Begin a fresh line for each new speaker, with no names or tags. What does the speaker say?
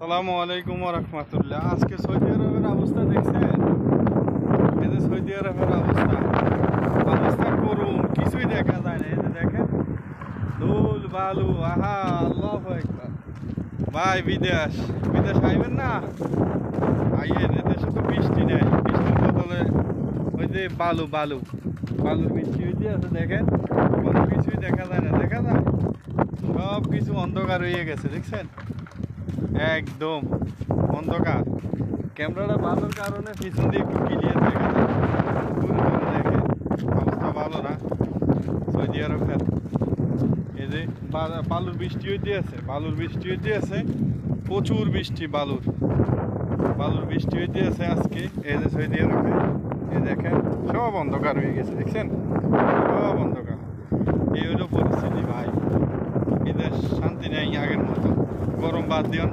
আসসালামু আলাইকুম ওয়া রাহমাতুল্লাহ। আজকে সৌদি আরবের অবস্থা দেখছেন? এই যে সৌদি আরবের অবস্থা করুন, কিছুই দেখা যায় না। এই যে দেখেন, ধুল বালু, আহা আল্লাহু আকবার। ভাই বিদেশ আইবেন না, আইয়েন। এদেশে তো বৃষ্টি নেই, বৃষ্টির বদলে ওই যে বালুর বৃষ্টি হইতে আছে। দেখেন, কোনো কিছুই দেখা যায় না, দেখা যায় সব কিছু অন্ধকার হয়ে গেছে। দেখছেন, একদম অন্ধকার। ক্যামেরাটা ভালোর কারণে পিছন দিয়ে একটু ক্লিয়ার দেখা যায়। দেখেন, অবস্থা ভালো না সৌদি আরবের। এই যে বালুর বৃষ্টি হইতে আছে, প্রচুর বৃষ্টি। বালুর বৃষ্টি হইতে আছে আজকে। এই যে সৌদি আরবে এই দেখেন, সব অন্ধকার হয়ে গেছে। দেখছেন, সব অন্ধকার। এই হলো পরিস্থিতি ভাই। এদের শান্তি নেই আগের মতো। গরম বাদ দিও।